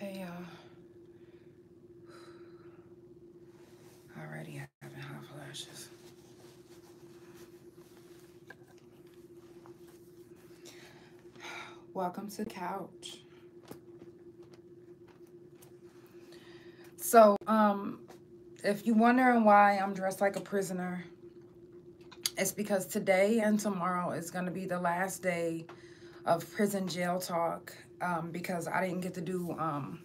Hey, y'all. Already having hot flashes. Welcome to the couch. So, if you're wondering why I'm dressed like a prisoner, it's because today and tomorrow is going to be the last day of prison jail talk, because I didn't get to do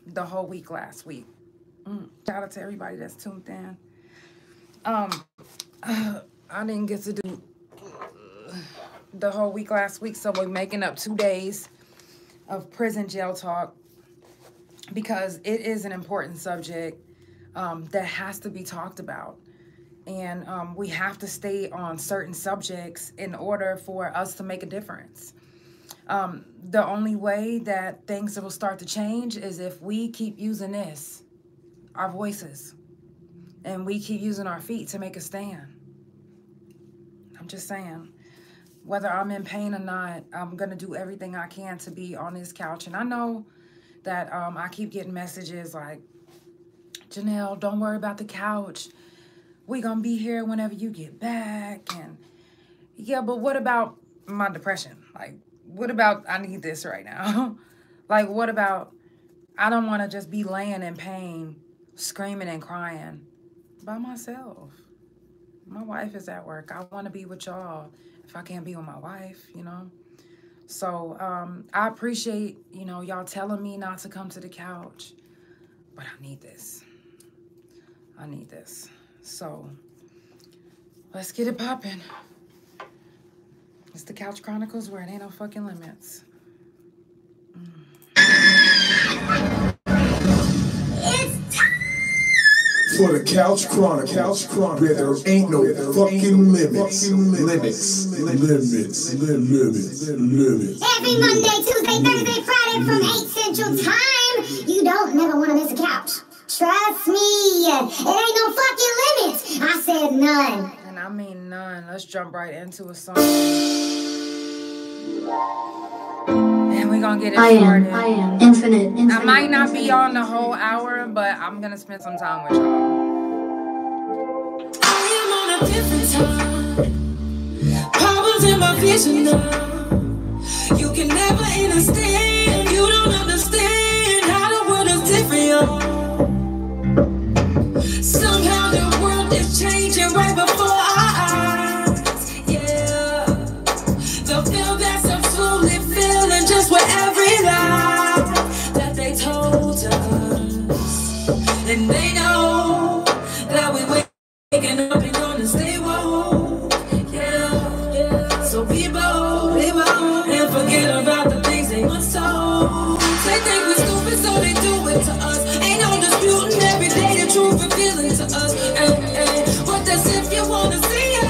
the whole week last week. Shout out to everybody that's tuned in. I didn't get to do the whole week last week, so we're making up 2 days of prison jail talk because it is an important subject that has to be talked about. And we have to stay on certain subjects in order for us to make a difference. The only way that things will start to change is if we keep using our voices, and we keep using our feet to make a stand. I'm just saying, whether I'm in pain or not, I'm going to do everything I can to be on this couch. And I know that I keep getting messages like, Janelle, don't worry about the couch. We're going to be here whenever you get back. And yeah, but what about my depression? Like, what about I need this right now? Like, what about I don't want to just be laying in pain, screaming and crying by myself. My wife is at work. I want to be with y'all if I can't be with my wife, you know? So I appreciate, y'all telling me not to come to the couch, but I need this. I need this. So let's get it popping. It's the Couch Chronicles where it ain't no fucking limits. For the Couch Chronicles, where there ain't no fucking limits. Every Monday, Tuesday, Thursday, Friday from 8 Central Time. You don't never want to miss a couch. Trust me, it ain't no fucking limits. I said none. And I mean none. Let's jump right into a song. And we're going to get it started. I am infinite. I might not be on the whole hour, but I'm going to spend some time with y'all. I am on a different time. Problems in my vision now. You can never understand. You don't understand how the world is different, yo. Somehow the world is changing right before our eyes. Yeah. The feel that I'm slowly feeling just with every lie that they told us. And they know that we waking up and gonna stay woke. Yeah. So be bold and forget about the things they once told. They think we're stupid, so they do it to us. Ain't no disputing every day the truth revealing to us. But that's if you wanna see it.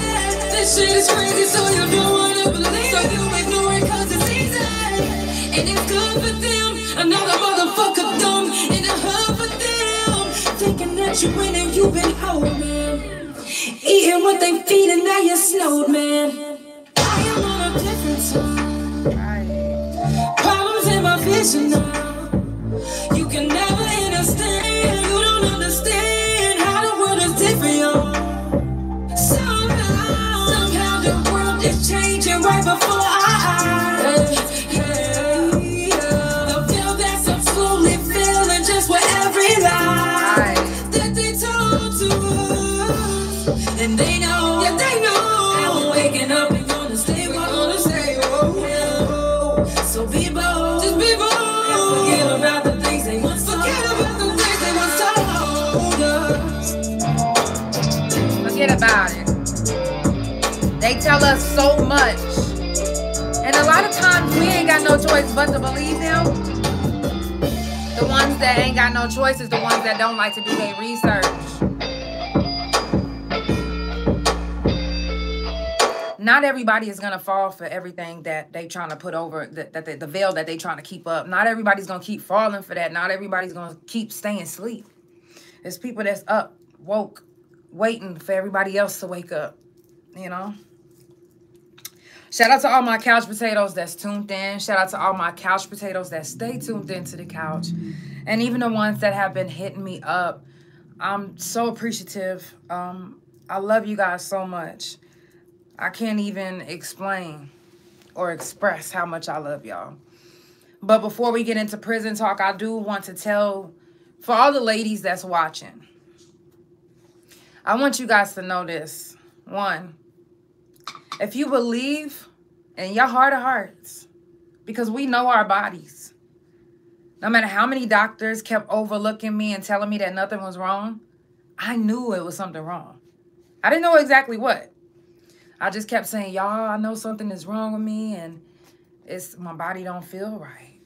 This shit is crazy, so you don't wanna believe. So you ignore it cause it's easy. And it's good for them. Another motherfucker dumb in the hood for them. Thinking that you win and you've been holding. Eating what they feed and now you're snowed, man. I am on a different time. Problems in my vision now. You can never understand. You don't understand how the world is different, yo. Somehow the world is changing right before our eyes. Yeah. The feel that I'm slowly feeling just with every lie that they told to us. And they know, yeah, they know. I'm waking up and gonna stay woke. Yeah. So be bold, just be bold. And forget about the things they once told. Forget about it. They tell us so much. And a lot of times we ain't got no choice but to believe them. The ones that ain't got no choice is the ones that don't like to do their research. Not everybody is going to fall for everything that they trying to put over, the veil that they trying to keep up. Not everybody's going to keep falling for that. Not everybody's going to keep staying asleep. There's people that's up, woke, waiting for everybody else to wake up, you know. Shout out to all my couch potatoes that's tuned in. Shout out to all my couch potatoes that stay tuned into the couch. And even the ones that have been hitting me up. I'm so appreciative. I love you guys so much. I can't even explain or express how much I love y'all. But before we get into prison talk, I do want to tell, for all the ladies that's watching, I want you guys to know this. One, if you believe in your heart of hearts, because we know our bodies, no matter how many doctors kept overlooking me and telling me that nothing was wrong, I knew it was something wrong. I didn't know exactly what. I just kept saying, y'all, I know something is wrong with me and my body don't feel right.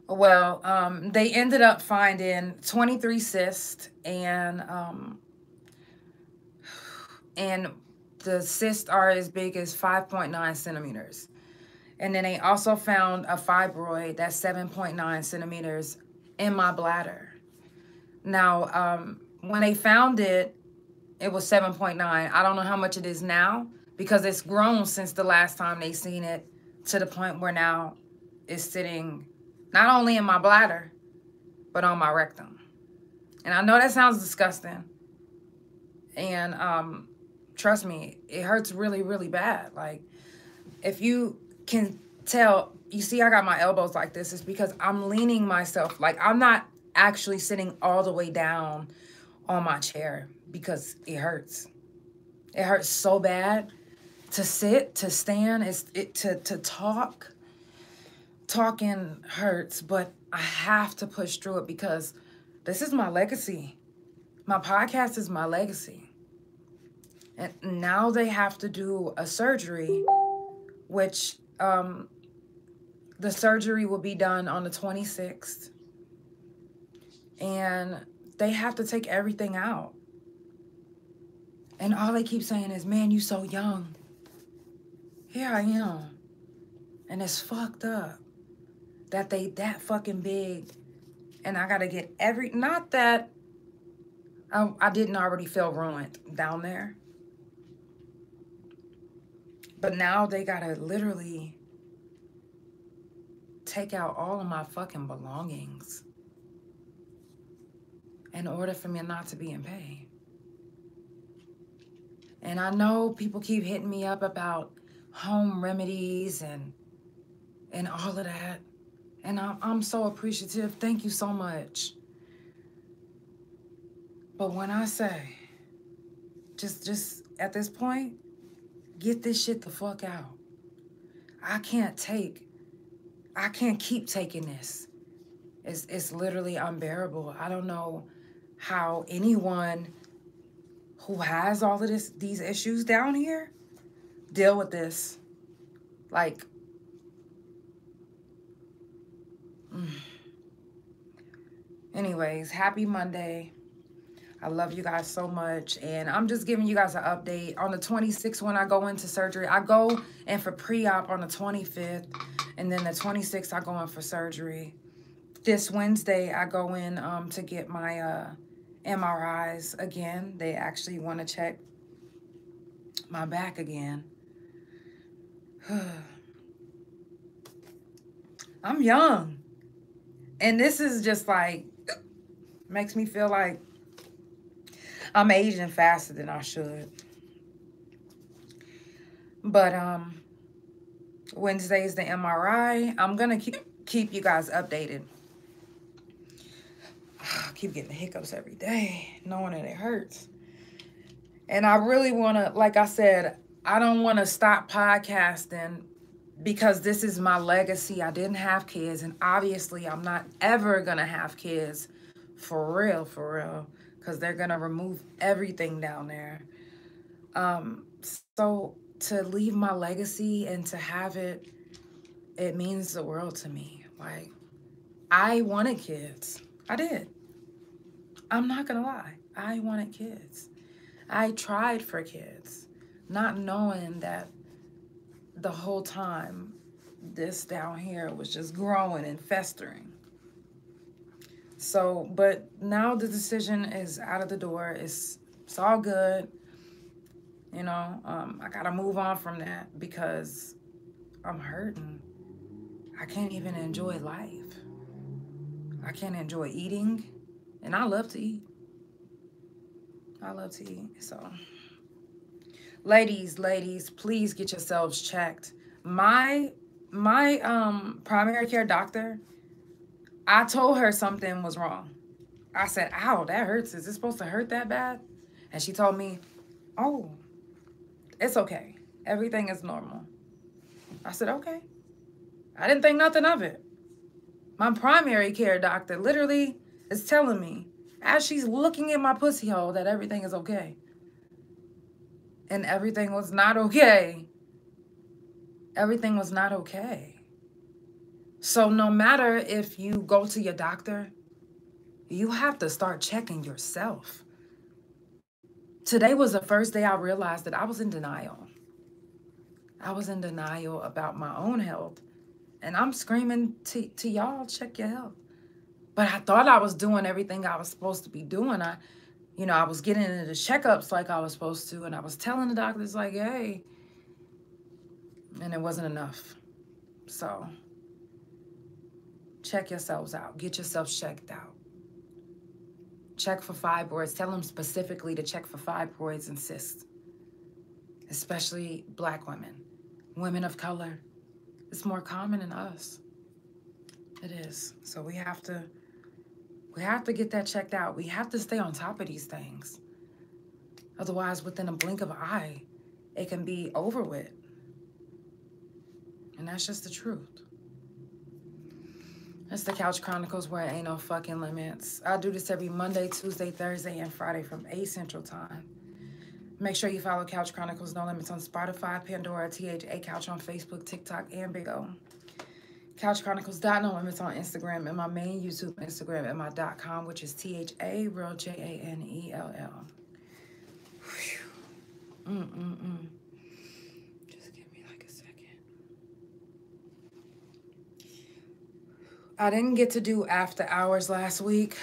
Well, they ended up finding 23 cysts and the cysts are as big as 5.9 centimeters. And then they also found a fibroid that's 7.9 centimeters in my bladder. Now, when they found it, it was 7.9. I don't know how much it is now because it's grown since the last time they seen it to the point where now it's sitting not only in my bladder, but on my rectum. And I know that sounds disgusting. And trust me, it hurts really, really bad. Like, if you can tell, you see I got my elbows like this, it's because I'm leaning myself. Like, I'm not actually sitting all the way down on my chair because it hurts. It hurts so bad to sit, to stand, to talk. Talking hurts, but I have to push through it because this is my legacy. My podcast is my legacy. And now they have to do a surgery, which the surgery will be done on the 26th. And they have to take everything out. And all they keep saying is, man, you so young. Here I am. And it's fucked up that they that fucking big. And I got to get not that I didn't already feel ruined down there. But now they got to literally take out all of my fucking belongings in order for me not to be in pain. And I know people keep hitting me up about home remedies and all of that. And I'm so appreciative. Thank you so much. But when I say, just at this point, get this shit the fuck out. I can't keep taking this. It's literally unbearable. I don't know how anyone who has all of these issues down here deal with this. Like, anyways, happy Monday. I love you guys so much. And I'm just giving you guys an update. On the 26th, when I go into surgery, I go in for pre-op on the 25th. And then the 26th, I go in for surgery. This Wednesday, I go in to get my MRIs again. They actually want to check my back again. I'm young. And this is just like, makes me feel like I'm aging faster than I should. But Wednesday's the MRI. I'm going to keep you guys updated. I keep getting hiccups every day, knowing that it hurts. And I really want to, like I said, I don't want to stop podcasting because this is my legacy. I didn't have kids, and obviously I'm not ever going to have kids for real, because they're going to remove everything down there. So to leave my legacy and to have it, it means the world to me. Like, I wanted kids. I did. I'm not going to lie. I wanted kids. I tried for kids, not knowing that the whole time this down here was just growing and festering. So, but now the decision is out of the door. It's all good. You know, I gotta move on from that because I'm hurting. I can't even enjoy life. I can't enjoy eating, and I love to eat. I love to eat. So, ladies, please get yourselves checked. My primary care doctor, I told her something was wrong. I said, ow, that hurts. Is it supposed to hurt that bad? And she told me, oh, it's okay. Everything is normal. I said, okay. I didn't think nothing of it. My primary care doctor literally is telling me, as she's looking at my pussy hole, that everything is okay. And everything was not okay. Everything was not okay. So no matter if you go to your doctor, you have to start checking yourself. Today was the first day I realized that I was in denial. I was in denial about my own health. And I'm screaming to y'all, check your health. But I thought I was doing everything I was supposed to be doing. I was getting into the checkups like I was supposed to. And I was telling the doctors like, hey. And it wasn't enough. So check yourselves out. Get yourselves checked out. Check for fibroids. Tell them specifically to check for fibroids and cysts. Especially Black women. Women of color. It's more common in us. It is. So we have to get that checked out. We have to stay on top of these things. Otherwise, within a blink of an eye, it can be over with. And that's just the truth. That's the Couch Chronicles, where it ain't no fucking limits. I do this every Monday, Tuesday, Thursday, and Friday from 8 Central Time. Make sure you follow Couch Chronicles No Limits on Spotify, Pandora, THA Couch on Facebook, TikTok, and Big O. Couch Chronicles No Limits on Instagram, and my main YouTube Instagram, and my .com, which is THA Real JANELL. Just give me like a second. I didn't get to do after hours last week,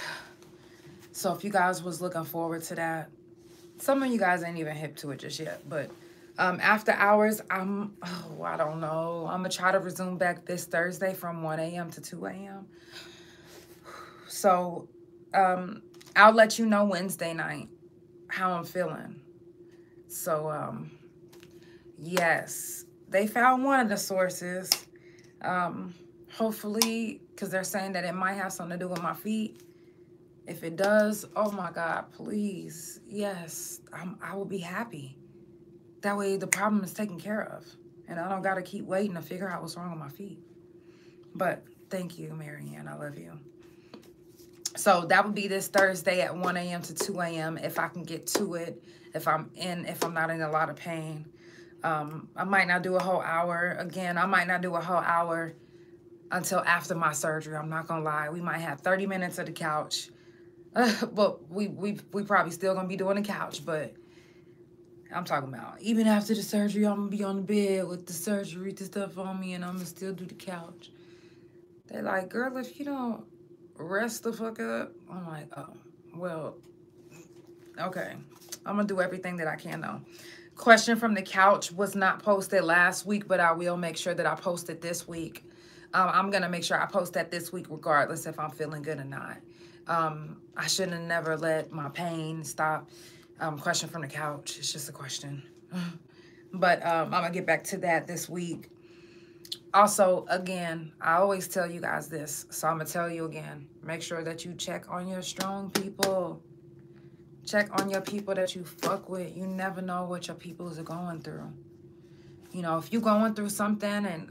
so if you guys was looking forward to that, some of you guys ain't even hip to it just yet, but after hours, I don't know. I'm going to try to resume back this Thursday from 1 a.m. to 2 a.m. So I'll let you know Wednesday night how I'm feeling. So, yes, they found one of the sources. Hopefully, because they're saying that it might have something to do with my feet. If it does, oh my God, please, yes, I will be happy. That way the problem is taken care of. And I don't got to keep waiting to figure out what's wrong with my feet. But thank you, Marianne. I love you. So that would be this Thursday at 1 a.m. to 2 a.m. if I can get to it, if I'm not in a lot of pain. I might not do a whole hour. Again, I might not do a whole hour until after my surgery. I'm not going to lie. We might have 30 minutes of the couch. But we probably still going to be doing the couch. But I'm talking about even after the surgery, I'm going to be on the bed with the surgery to stuff on me, and I'm going to still do the couch. They're like, girl, if you don't rest the fuck up. I'm like, oh, well, okay. I'm going to do everything that I can, though. Question from the couch was not posted last week, but I will make sure that I post it this week. I'm going to make sure I post that this week regardless if I'm feeling good or not. I shouldn't have never let my pain stop. Question from the couch. It's just a question. But I'm going to get back to that this week. Also, again, I always tell you guys this, so I'm going to tell you again. Make sure that you check on your strong people. Check on your people that you fuck with. You never know what your peoples are going through. You know, if you're going through something and,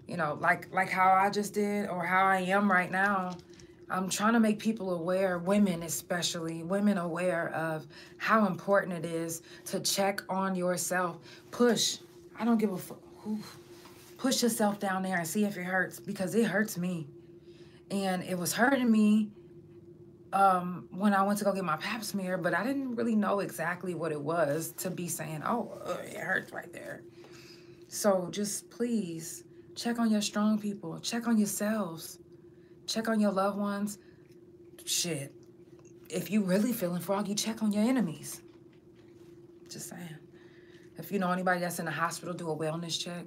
you know, like how I just did or how I am right now, I'm trying to make people aware, women especially, women aware of how important it is to check on yourself. Push. I don't give a fuck. Push yourself down there and see if it hurts, because it hurts me. And it was hurting me when I went to go get my pap smear, but I didn't really know exactly what it was to be saying, oh, it hurts right there. So just please check on your strong people. Check on yourselves. Check on your loved ones. Shit. If you really feeling froggy, check on your enemies. Just saying. If you know anybody that's in the hospital, do a wellness check.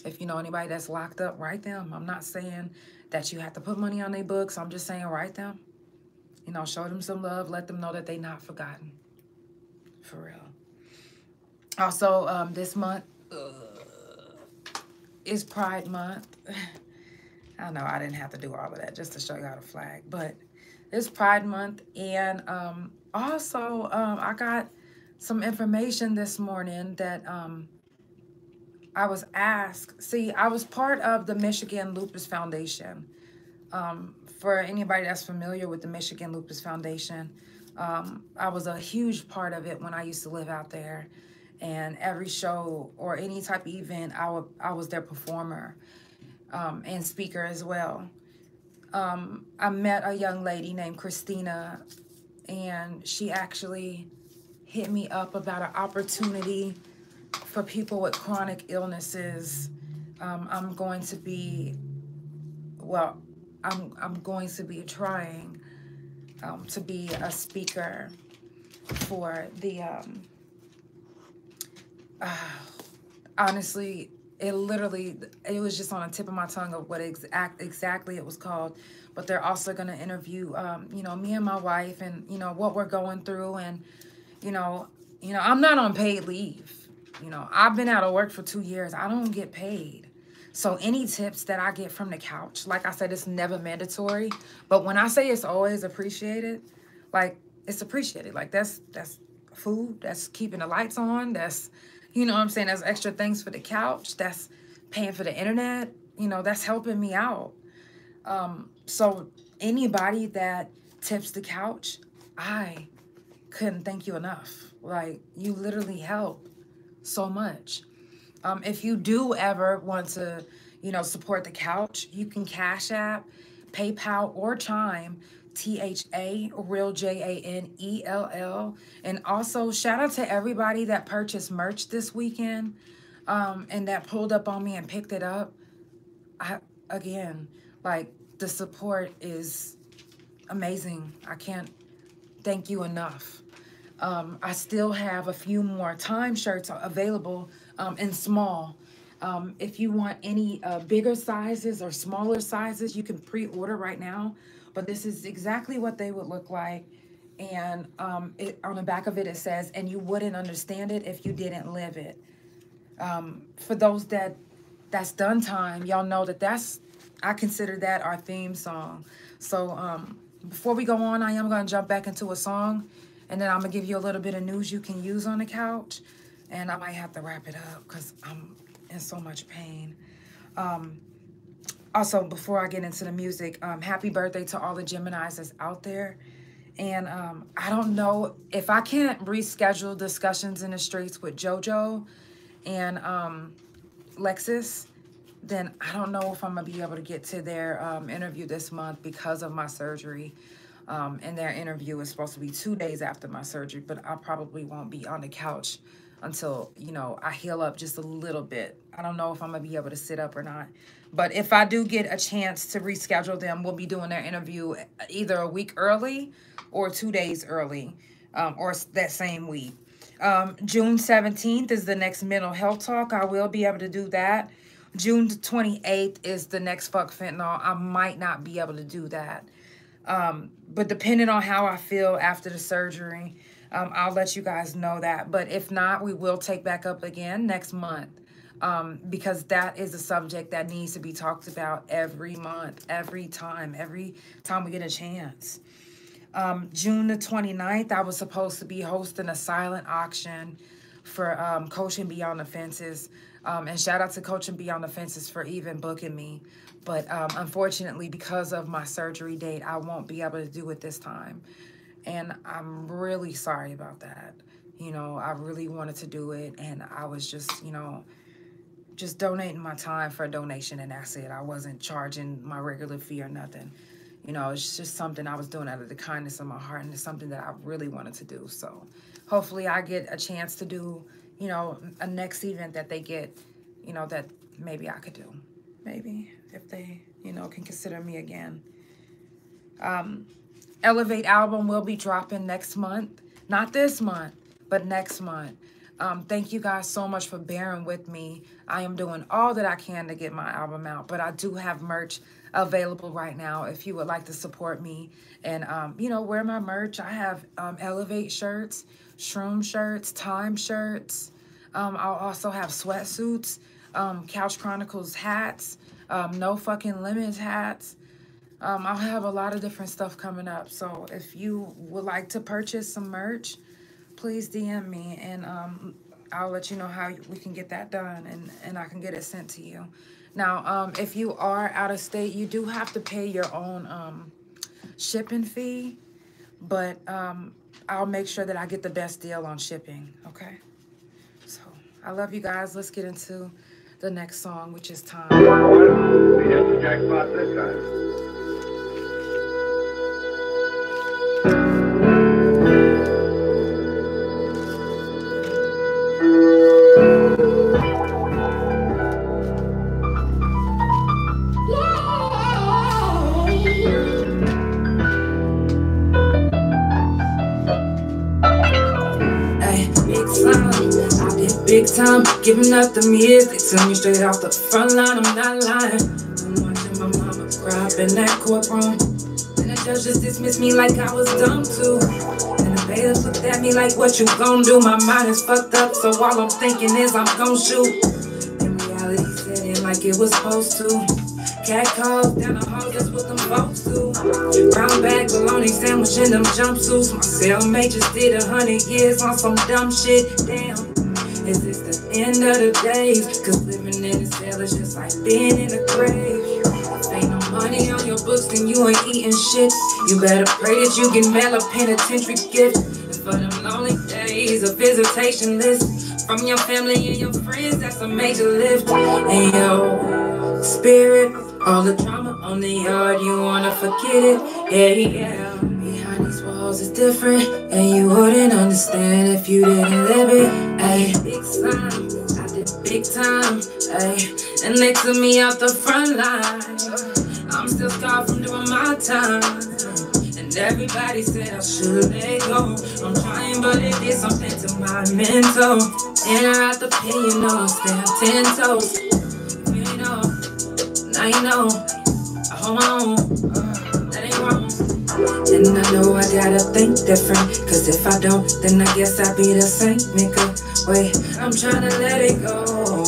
If you know anybody that's locked up, write them. I'm not saying that you have to put money on their books. I'm just saying write them. You know, show them some love. Let them know that they're not forgotten. For real. Also, this month is Pride Month. I know I didn't have to do all of that just to show you how to flag. But it's Pride Month. And also, I got some information this morning that I was asked. See, I was part of the Michigan Lupus Foundation. For anybody that's familiar with the Michigan Lupus Foundation, I was a huge part of it when I used to live out there. And every show or any type of event, I was their performer and speaker as well. I met a young lady named Christina, and she actually hit me up about an opportunity for people with chronic illnesses. I'm going to be trying to be a speaker for the honestly, it was just on the tip of my tongue of what exactly it was called. But they're also going to interview you know, me and my wife, and you know what we're going through. And you know I'm not on paid leave. You know, I've been out of work for 2 years. I don't get paid. So any tips that I get from the couch, like I said, it's never mandatory. But when I say it's always appreciated, like it's appreciated. Like that's food, that's keeping the lights on, that's, you know what I'm saying, that's extra things for the couch, that's paying for the internet, you know, that's helping me out. So anybody that tips the couch, I couldn't thank you enough. Like, you literally help so much. If you do ever want to, you know, support the couch, you can Cash App, PayPal, or Chime, THA, real JANELL. And also shout out to everybody that purchased merch this weekend, and that pulled up on me and picked it up. Again, like, the support is amazing. I can't thank you enough. I still have a few more time shirts available in small. If you want any bigger sizes or smaller sizes, you can pre-order right now. But this is exactly what they would look like. And on the back of it, it says, and you wouldn't understand it if you didn't live it. For those that's done time, y'all know I consider that our theme song. So before we go on, I am going to jump back into a song. And then I'm going to give you a little bit of news you can use on the couch. And I might have to wrap it up because I'm in so much pain. Also, before I get into the music, happy birthday to all the Geminis that's out there. And I don't know if I can't reschedule discussions in the streets with JoJo and Lexus, then I don't know if I'm going to be able to get to their interview this month because of my surgery. And their interview is supposed to be 2 days after my surgery, but I probably won't be on the couch until, you know, I heal up just a little bit. I don't know if I'm going to be able to sit up or not. But if I do get a chance to reschedule them, we'll be doing their interview either a week early or 2 days early, or that same week. June 17th is the next mental health talk. I will be able to do that. June 28th is the next Fuck Fentanyl. I might not be able to do that. But depending on how I feel after the surgery, I'll let you guys know that. But if not, we will take back up again next month, because that is a subject that needs to be talked about every month, every time we get a chance. June the 29th, I was supposed to be hosting a silent auction for Coaching Beyond the Fences. And shout out to Coaching Beyond the Fences for even booking me. But unfortunately, because of my surgery date, I won't be able to do it this time. And I'm really sorry about that. You know, I really wanted to do it. And I was just, you know, just donating my time for a donation. And that's it. I wasn't charging my regular fee or nothing. You know, it's just something I was doing out of the kindness of my heart. And it's something that I really wanted to do. So hopefully I get a chance to do, you know, a next event that they get, you know, that maybe I could do. Maybe, if they, you know, can consider me again. Elevate album will be dropping next month. Not this month, but next month. Thank you guys so much for bearing with me. I am doing all that I can to get my album out, but I do have merch available right now if you would like to support me and, you know, wear my merch. I have Elevate shirts, Shroom shirts, Time shirts. I'll also have sweatsuits, Couch Chronicles hats, No Fucking Limits hats. I'll have a lot of different stuff coming up. So if you would like to purchase some merch, please DM me and I'll let you know how we can get that done and I can get it sent to you. Now, if you are out of state, you do have to pay your own shipping fee, but I'll make sure that I get the best deal on shipping, okay? So I love you guys. Let's get into the next song, which is Time. We hit the jackpot this time. Big time, giving up them years. They tell me straight off the front line, I'm not lying. I'm watching my mama cry up in that courtroom, and the judge just dismissed me like I was dumb too. And the bailiff looked at me like, what you gon' do? My mind is fucked up, so all I'm thinking is I'm gon' shoot. And reality set in like it was supposed to. Cat calls down the hall, that's what them folks do. Brown bag, bologna sandwich in them jumpsuits. My cellmate just did 100 years on some dumb shit. Damn, is this the end of the days? Cause living in a cell is just like being in a grave. If ain't no money on your books, then you ain't eating shit. You better pray that you get mail a penitentiary gift. And for them lonely days, a visitation list from your family and your friends, that's a major lift. And yo, spirit, all the drama on the yard, you wanna forget it. Yeah. Behind these walls is different, and you wouldn't understand if you didn't live it. Ayy, big slime, I did big time. Ayy, and they took me out the front line. I'm still scarred from doing my time, and everybody said I should let go. I'm trying, but it did something to my mental. In or out the pin, you know, stay 10 toes. You know, now you know, I hold my own, that ain't wrong. And I know I gotta think different, cause if I don't, then I guess I be the same nigga. Wait, I'm tryna let it go.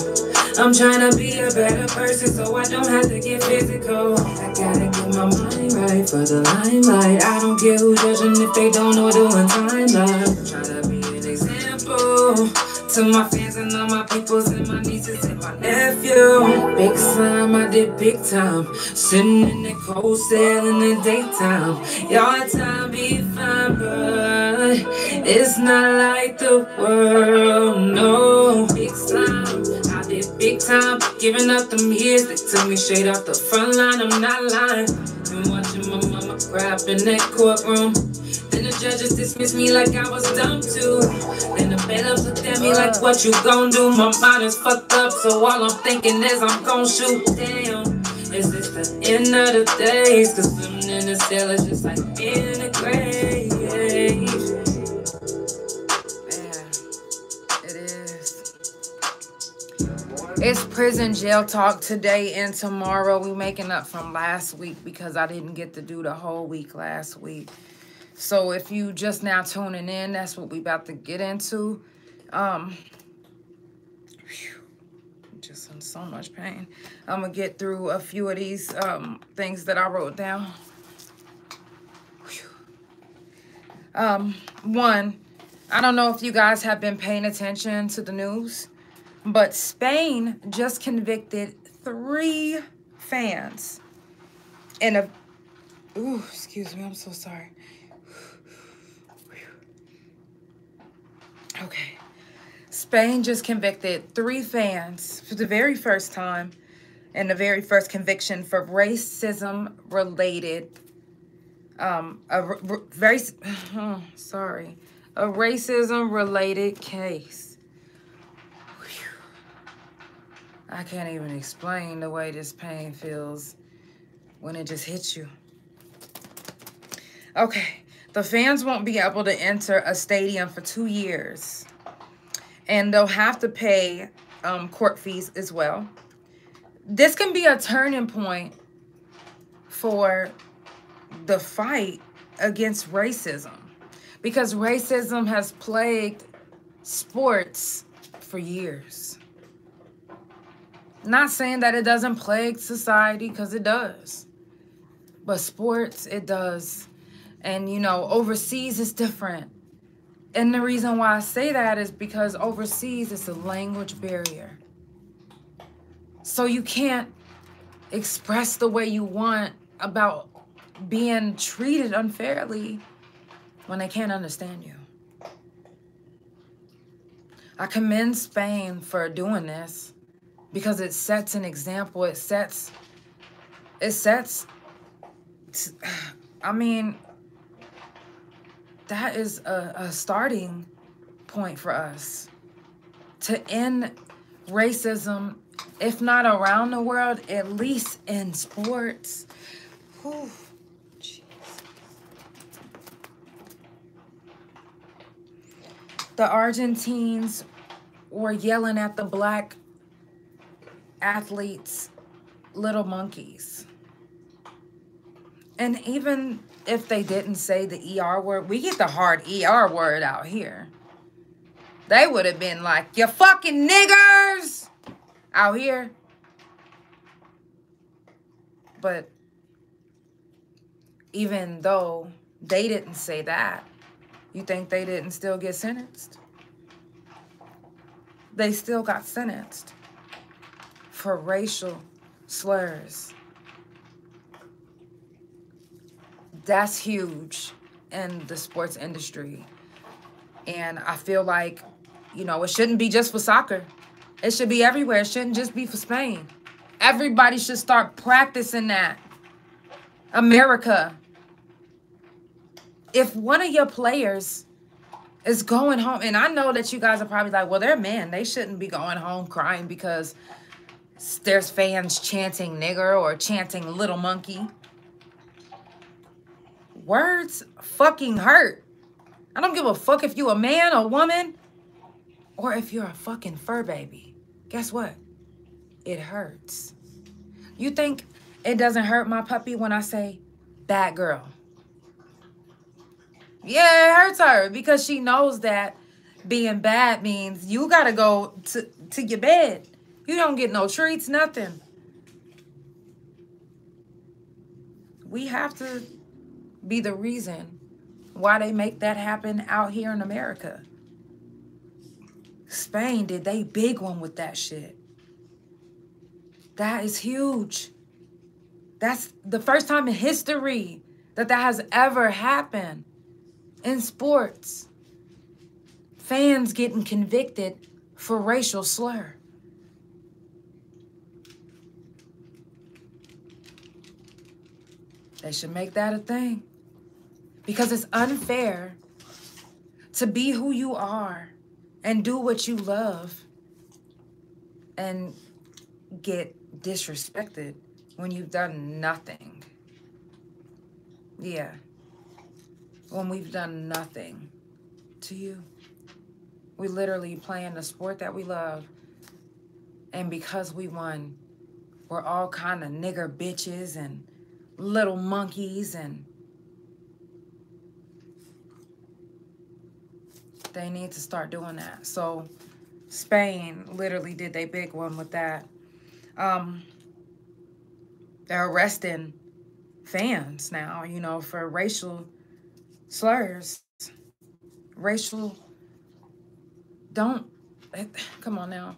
I'm tryna be a better person so I don't have to get physical. I gotta get my mind right for the limelight. I don't care who's judging if they don't know doing timeline. Tryna be an example to my fans and all my peoples and my nieces and my nephew. Big slime, I did big time. Sitting in the cold cell in the daytime. Your time be fine, but it's not like the world, no. Big slime, I did big time. Giving up them years, they took me straight off the front line, I'm not lying. Been watching my mama cry up in that courtroom. Then the judges dismissed me like I was dumb too. Then the bailiff looked at me like, what you gon' do? My mind is fucked up, so all I'm thinking is I'm gon' shoot. Damn, is this the end of the days? Cause living in a cell is just like being in a grave. Yeah, it is. It's prison jail talk today and tomorrow. We making up from last week because I didn't get to do the whole week last week. So if you just now tuning in, that's what we about to get into. Just in so much pain. I'm gonna get through a few of these things that I wrote down. One, I don't know if you guys have been paying attention to the news, but Spain just convicted 3 fans in a... Ooh, excuse me, I'm so sorry. Okay. Spain just convicted 3 fans for the very first time and the very first conviction for racism-related, a racism-related case. Whew. I can't even explain the way this pain feels when it just hits you. Okay. The fans won't be able to enter a stadium for 2 years. And they'll have to pay court fees as well. This can be a turning point for the fight against racism, because racism has plagued sports for years. Not saying that it doesn't plague society, because it does. But sports, it does. And, you know, overseas is different. And the reason why I say that is because overseas it's a language barrier. So you can't express the way you want about being treated unfairly when they can't understand you. I commend Spain for doing this because it sets an example. It sets, I mean, that is a starting point for us to end racism, if not around the world, at least in sports. Whew. Jeez. The Argentines were yelling at the black athletes, little monkeys. And even if they didn't say the ER word, we get the hard ER word out here. They would have been like, you fucking niggers out here. But even though they didn't say that, you think they didn't still get sentenced? They still got sentenced for racial slurs. That's huge in the sports industry. And I feel like, you know, it shouldn't be just for soccer. It should be everywhere. It shouldn't just be for Spain. Everybody should start practicing that. America. If one of your players is going home, and I know that you guys are probably like, well, they're men. They shouldn't be going home crying because there's fans chanting nigger or chanting little monkey. Words fucking hurt. I don't give a fuck if you a man or woman or if you're a fucking fur baby. Guess what? It hurts. You think it doesn't hurt my puppy when I say bad girl? Yeah, it hurts her because she knows that being bad means you gotta go to your bed. You don't get no treats, nothing. We have to be the reason why they make that happen out here in America. Spain did they big one with that shit. That is huge. That's the first time in history that has ever happened in sports. Fans getting convicted for racial slur. They should make that a thing. Because it's unfair to be who you are and do what you love and get disrespected when you've done nothing. Yeah. When we've done nothing to you. We literally playing the sport that we love. And because we won, we're all kind of nigger bitches and little monkeys, and they need to start doing that. So Spain literally did they big one with that. They're arresting fans now, you know, for racial slurs. Racial, come on now.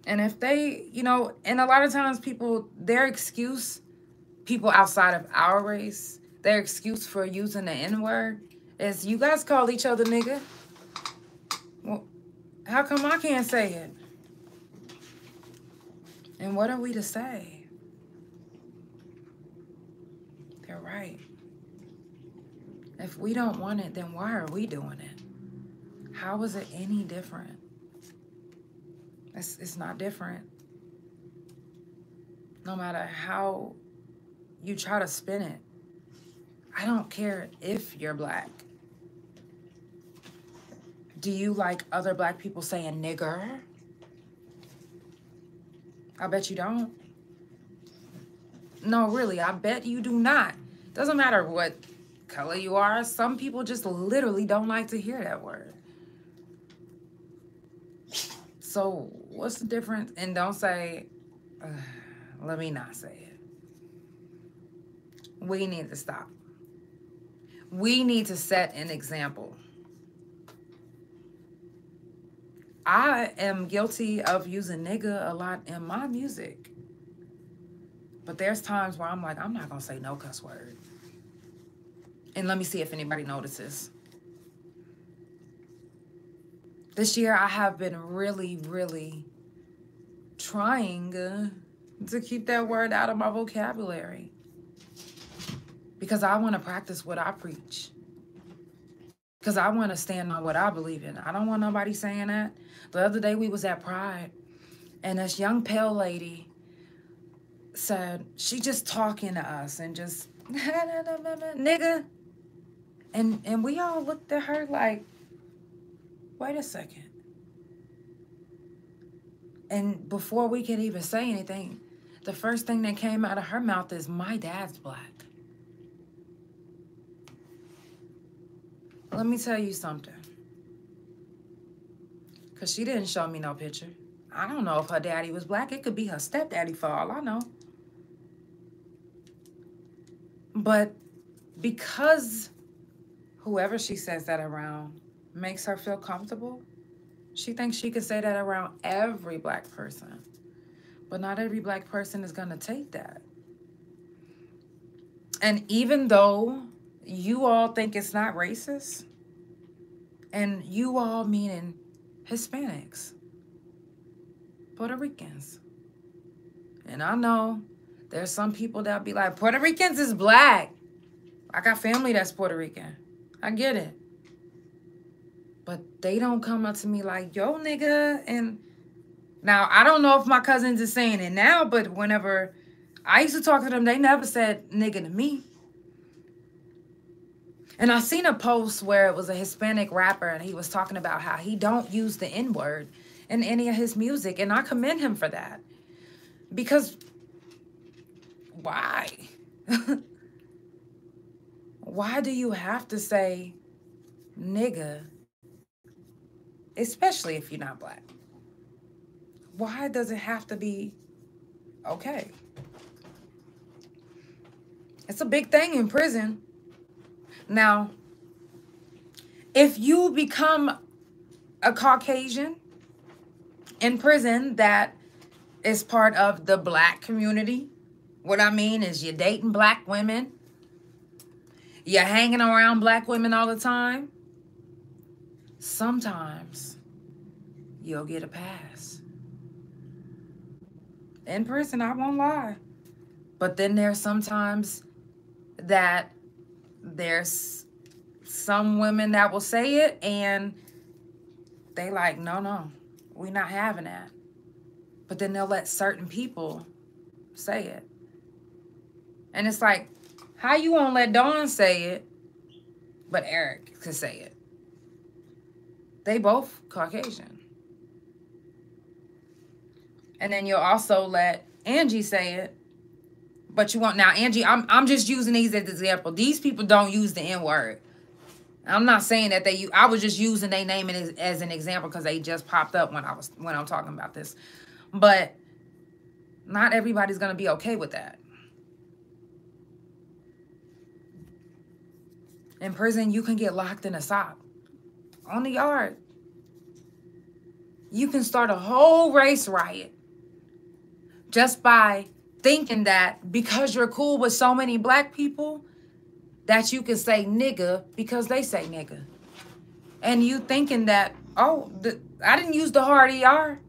And if they, you know, and a lot of times people outside of our race, their excuse for using the N-word is, you guys call each other nigga. Well, how come I can't say it? And what are we to say? They're right. If we don't want it, then why are we doing it? How is it any different? It's not different. No matter how you try to spin it. I don't care if you're black. Do you like other black people saying nigger? I bet you don't. No, really, I bet you do not. Doesn't matter what color you are. Some people just literally don't like to hear that word. So what's the difference? And don't say, let me not say it. We need to stop. We need to set an example. I am guilty of using nigga a lot in my music. But there's times where I'm like, I'm not going to say no cuss word. And let me see if anybody notices. This year, I have been really, really trying to keep that word out of my vocabulary. Because I want to practice what I preach. Because I want to stand on what I believe in. I don't want nobody saying that. The other day, we was at Pride. And this young pale lady said, she just talking to us and just, nigga. And we all looked at her like, wait a second. And before we could even say anything, the first thing that came out of her mouth is, my dad's black. Let me tell you something. Because she didn't show me no picture. I don't know if her daddy was black. It could be her stepdaddy for all I know. But because whoever she says that around makes her feel comfortable, she thinks she could say that around every black person. But not every black person is going to take that. And even though you all think it's not racist, and you all meaning Hispanics, Puerto Ricans. And I know there's some people that'll be like, Puerto Ricans is black. I got family that's Puerto Rican. I get it. But they don't come up to me like, yo, nigga. And now, I don't know if my cousins are saying it now, but whenever I used to talk to them, they never said nigga to me. And I seen a post where it was a Hispanic rapper and he was talking about how he don't use the N-word in any of his music. And I commend him for that. Because why? Why do you have to say nigga, especially if you're not black? Why does it have to be okay? It's a big thing in prison. Now, if you become a Caucasian in prison that is part of the black community, what I mean is you're dating black women, you're hanging around black women all the time, sometimes you'll get a pass. In prison, I won't lie. But then there's sometimes that there's some women that will say it and they like, no, we're not having that. But then they'll let certain people say it. And it's like, how you won't let Dawn say it, but Eric could say it? They both Caucasian. And then you'll also let Angie say it, but you won't. Now, Angie, I'm just using these as an example. These people don't use the N-word. I'm not saying that they. I was just using their name as an example because they just popped up when I'm talking about this. But not everybody's gonna be okay with that. In prison, you can get locked in a sock on the yard. You can start a whole race riot just by thinking that because you're cool with so many black people that you can say nigga because they say nigga. And you thinking that, oh, I didn't use the hard ER.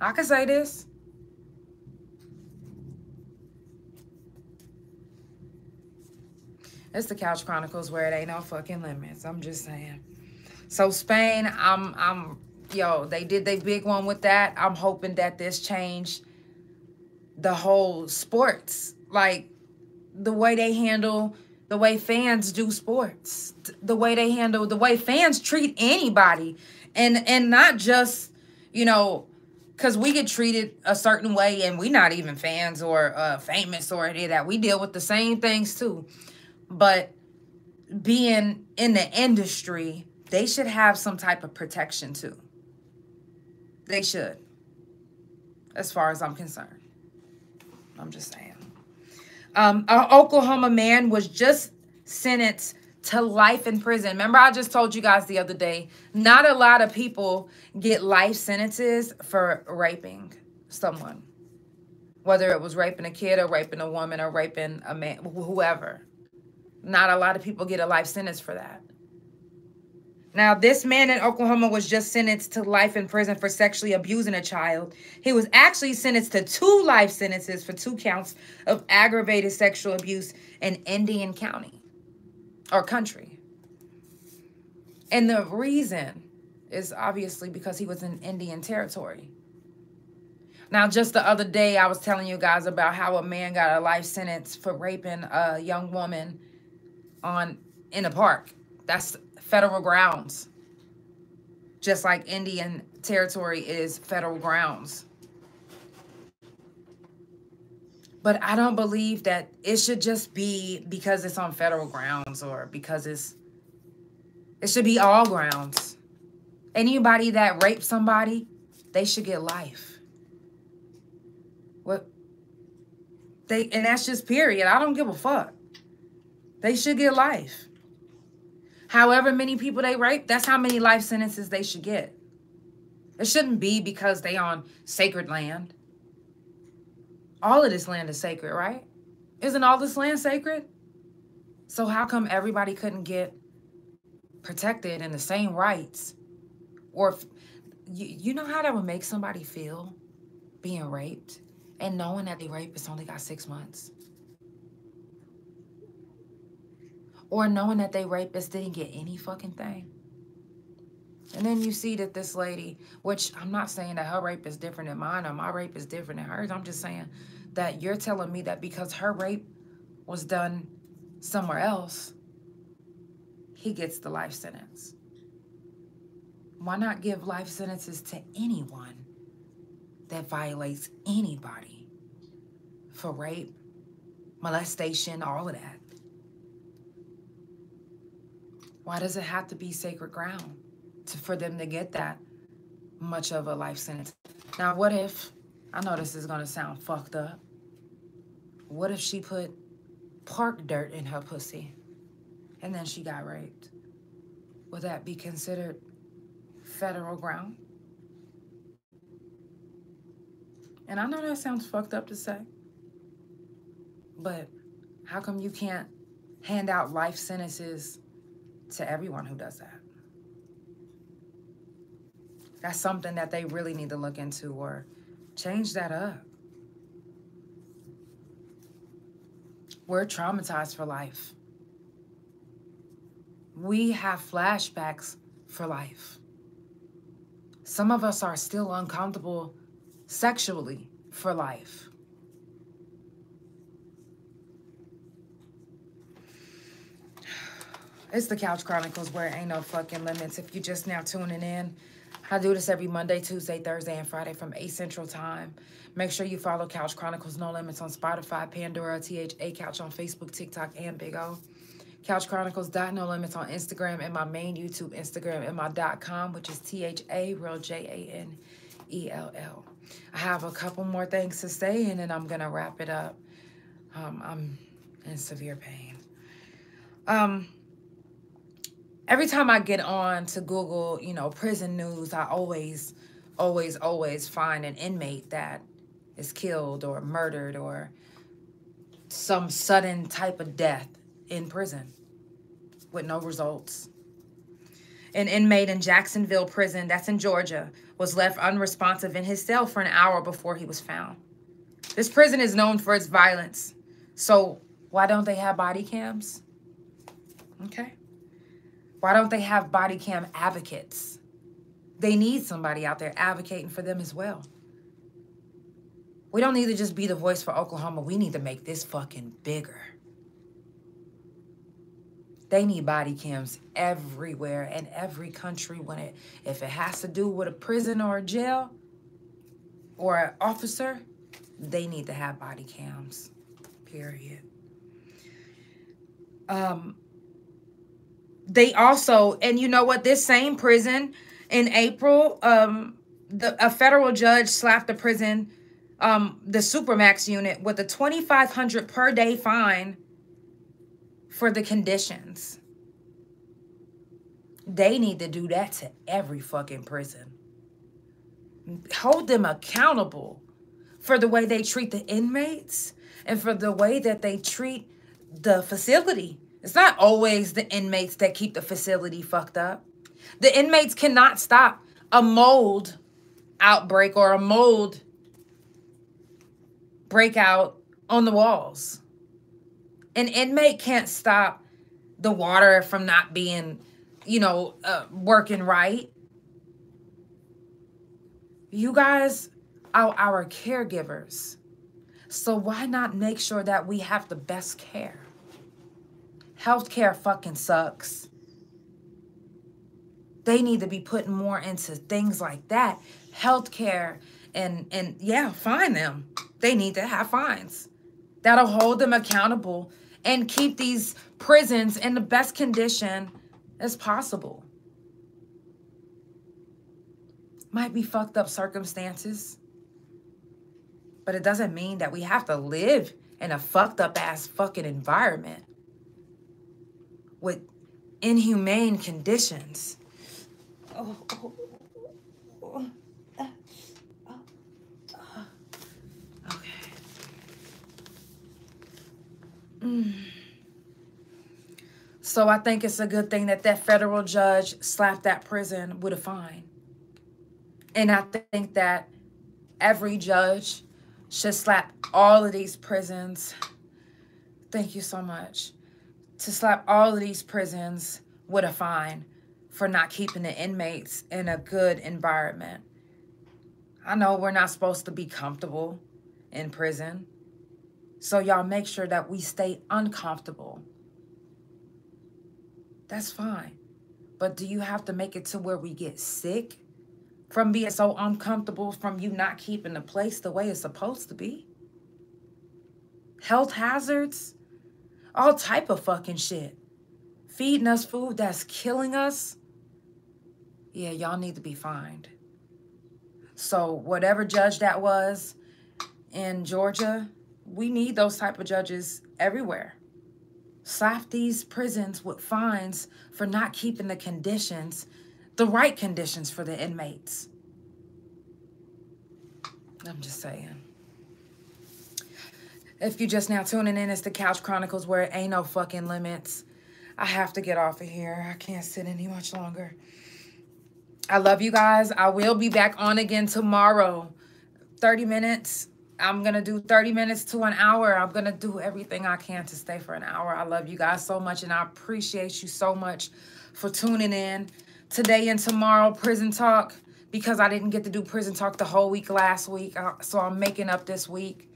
I can say this. It's the Couch Chronicles where it ain't no fucking limits. I'm just saying. So Spain, they did their big one with that. I'm hoping that this changed the whole sports, like the way they handle the way fans do sports, the way they handle, the way fans treat anybody. And not just, you know, because we get treated a certain way and we're not even fans or famous or any of that. We deal with the same things too. But being in the industry, they should have some type of protection too. They should, as far as I'm concerned. I'm just saying. An Oklahoma man was just sentenced to life in prison. Remember, I just told you guys the other day, not a lot of people get life sentences for raping someone. Whether it was raping a kid or raping a woman or raping a man, whoever. Not a lot of people get a life sentence for that. Now, this man in Oklahoma was just sentenced to life in prison for sexually abusing a child. He was actually sentenced to 2 life sentences for 2 counts of aggravated sexual abuse in Indian County or country. And the reason is obviously because he was in Indian territory. Now, just the other day, I was telling you guys about how a man got a life sentence for raping a young woman in a park. That's federal grounds. Just like Indian territory is federal grounds. But I don't believe that it should just be because it's on federal grounds or because it should be all grounds. Anybody that rapes somebody, they should get life. And that's just period. I don't give a fuck. They should get life. However many people they rape, that's how many life sentences they should get. It shouldn't be because they on sacred land. All of this land is sacred, right? Isn't all this land sacred? So how come everybody couldn't get protected in the same rights? Or if, you know how that would make somebody feel being raped and knowing that the rapist only got 6 months? Or knowing that they rapist didn't get any fucking thing. And then you see that this lady, which I'm not saying that her rape is different than mine or my rape is different than hers. I'm just saying that you're telling me that because her rape was done somewhere else, he gets the life sentence. Why not give life sentences to anyone that violates anybody for rape, molestation, all of that? Why does it have to be sacred ground for them to get that much of a life sentence? Now, what if, I know this is going to sound fucked up, what if she put park dirt in her pussy and then she got raped? Would that be considered federal ground? And I know that sounds fucked up to say, but how come you can't hand out life sentences to everyone who does that? That's something that they really need to look into or change that up. We're traumatized for life. We have flashbacks for life. Some of us are still uncomfortable sexually for life. It's the Couch Chronicles, where it ain't no fucking limits. If you're just now tuning in, I do this every Monday, Tuesday, Thursday, and Friday from 8 Central Time. Make sure you follow Couch Chronicles No Limits on Spotify, Pandora, THA Couch on Facebook, TikTok, and Big O. Couch Chronicles No Limits on Instagram and my main YouTube Instagram and my .com, which is THA, real JANELL. I have a couple more things to say, and then I'm going to wrap it up. I'm in severe pain. Every time I get on to Google, you know, prison news, I always find an inmate that is killed or murdered or some sudden type of death in prison with no results. An inmate in Jacksonville prison, that's in Georgia, was left unresponsive in his cell for an hour before he was found. This prison is known for its violence. So why don't they have body cams? Okay. Why don't they have body cam advocates? They need somebody out there advocating for them as well. We don't need to just be the voice for Oklahoma. We need to make this fucking bigger. They need body cams everywhere in every country if it has to do with a prison or a jail or an officer, they need to have body cams. Period. They also, and you know what, this same prison in April, a federal judge slapped the prison, the Supermax unit, with a $2,500 per day fine for the conditions. They need to do that to every fucking prison. Hold them accountable for the way they treat the inmates and for the way that they treat the facility. It's not always the inmates that keep the facility fucked up. The inmates cannot stop a mold outbreak or a mold breakout on the walls. An inmate can't stop the water from not being, working right. You guys are our caregivers. So why not make sure that we have the best care? Healthcare fucking sucks. They need to be putting more into things like that. Healthcare and yeah, fine them. They need to have fines. That'll hold them accountable and keep these prisons in the best condition as possible. Might be fucked up circumstances, but it doesn't mean that we have to live in a fucked up ass fucking environment with inhumane conditions. Okay. So I think it's a good thing that that federal judge slapped that prison with a fine. And I think that every judge should slap all of these prisons. Thank you so much. To slap all of these prisons with a fine for not keeping the inmates in a good environment. I know we're not supposed to be comfortable in prison. So y'all make sure that we stay uncomfortable. That's fine. But do you have to make it to where we get sick from being so uncomfortable from you not keeping the place the way it's supposed to be? Health hazards? All type of fucking shit. Feeding us food that's killing us? Yeah, y'all need to be fined. So whatever judge that was in Georgia, we need those type of judges everywhere. Slap these prisons with fines for not keeping the conditions, the right conditions for the inmates. I'm just saying. If you're just now tuning in, it's the Couch Chronicles, where it ain't no fucking limits. I have to get off of here. I can't sit any much longer. I love you guys. I will be back on again tomorrow. 30 minutes. I'm going to do 30 minutes to an hour. I'm going to do everything I can to stay for an hour. I love you guys so much, and I appreciate you so much for tuning in. Today and tomorrow, prison talk, because I didn't get to do prison talk the whole week last week, so I'm making up this week.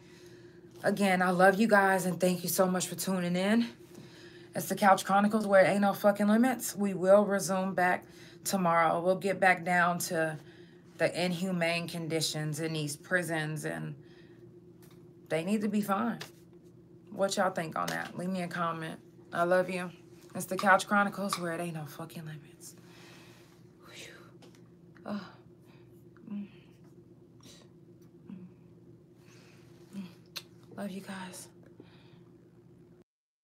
Again, I love you guys, and thank you so much for tuning in. It's the Couch Chronicles, where it ain't no fucking limits. We will resume back tomorrow. We'll get back down to the inhumane conditions in these prisons, and they need to be fine. What y'all think on that? Leave me a comment. I love you. It's the Couch Chronicles, where it ain't no fucking limits. Oh. Love you guys.